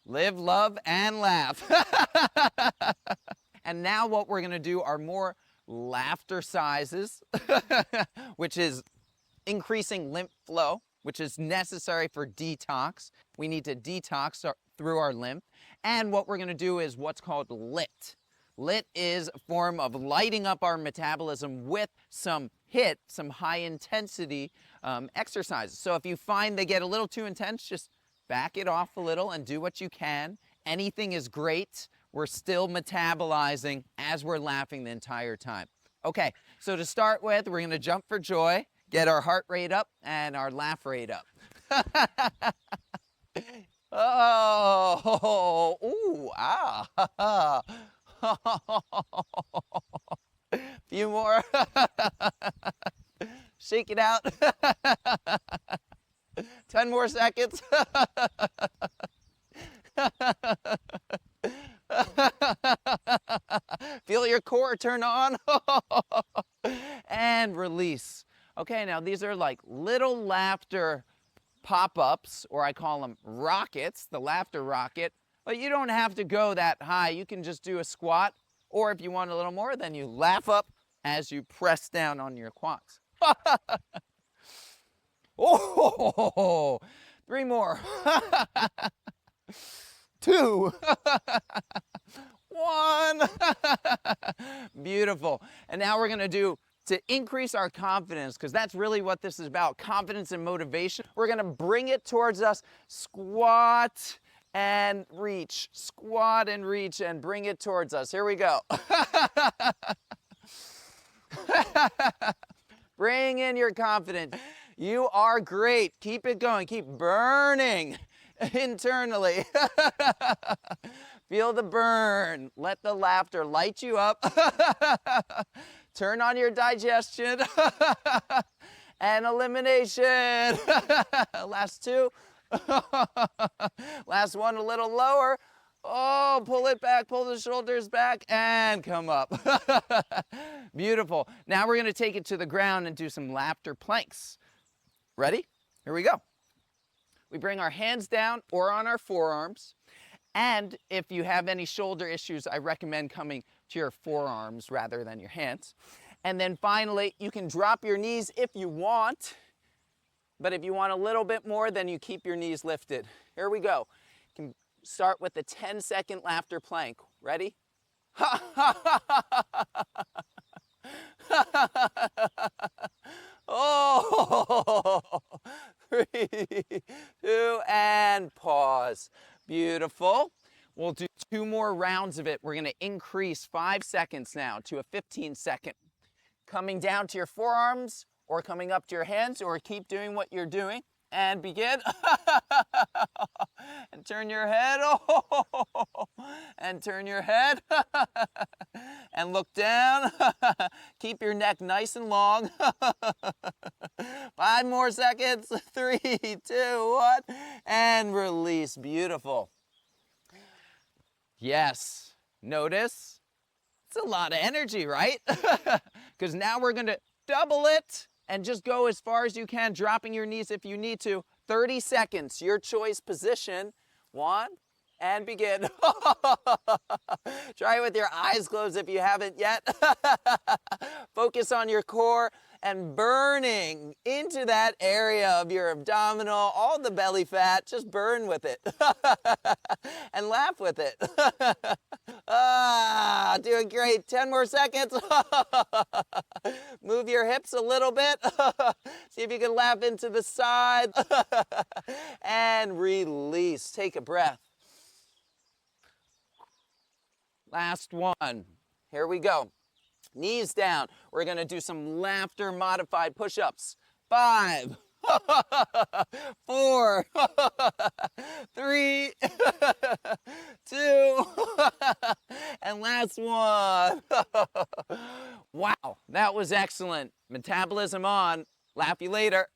Live, love, and laugh. And now what we're gonna do are more laughter sizes, which is increasing lymph flow, which is necessary for detox. We need to detox through our lymph. And what we're gonna do is what's called lit. Lit is a form of lighting up our metabolism with some HIIT, some high intensity exercises. So if you find they get a little too intense, just back it off a little and do what you can. Anything is great. We're still metabolizing as we're laughing the entire time. Okay, so to start with, we're gonna jump for joy, get our heart rate up and our laugh rate up. Oh, ooh, ah. Few more. Shake it out. 10 more seconds. Feel your core turn on. And release. Okay, now these are like little laughter pop-ups, or I call them rockets, the laughter rocket. But you don't have to go that high. You can just do a squat, or if you want a little more, then you laugh up as you press down on your quads. Oh, 3 more. 2. 1. Beautiful. And now we're gonna do, to increase our confidence, because that's really what this is about, confidence and motivation. We're gonna bring it towards us, squat and reach, squat and reach, and bring it towards us. Here we go. Bring in your confidence. You are great. Keep it going. Keep burning internally. Feel the burn. Let the laughter light you up. Turn on your digestion and elimination. Last 2. Last one a little lower. Oh, pull it back, pull the shoulders back, and come up. Beautiful. Now we're gonna take it to the ground and do some laughter planks. Ready? Here we go. We bring our hands down or on our forearms. And if you have any shoulder issues, I recommend coming to your forearms rather than your hands. And then finally, you can drop your knees if you want. But if you want a little bit more, then you keep your knees lifted. Here we go. You can start with the 10-second laughter plank. Ready? Oh, 3, 2, and pause. Beautiful. We'll do 2 more rounds of it. We're gonna increase 5 seconds now to a 15-second. Coming down to your forearms or coming up to your hands, or keep doing what you're doing. And begin. And turn your head. And turn your head. And look down. Keep your neck nice and long. 5 more seconds. 3, 2, 1. And release. Beautiful. Yes. Notice it's a lot of energy, right? Because now we're going to double it. And just go as far as you can, dropping your knees if you need to. 30 seconds, your choice position. 1, and begin. Try it with your eyes closed if you haven't yet. Focus on your core and burning into that area of your abdominal, all the belly fat, just burn with it. And laugh with it. Doing great. 10 more seconds. Move your hips a little bit. See if you can laugh into the side. And release. Take a breath. Last one. Here we go. Knees down. We're going to do some laughter modified push-ups. 5, 4, 3, 2, and last one. Wow, that was excellent. Metabolism on. Laugh you later.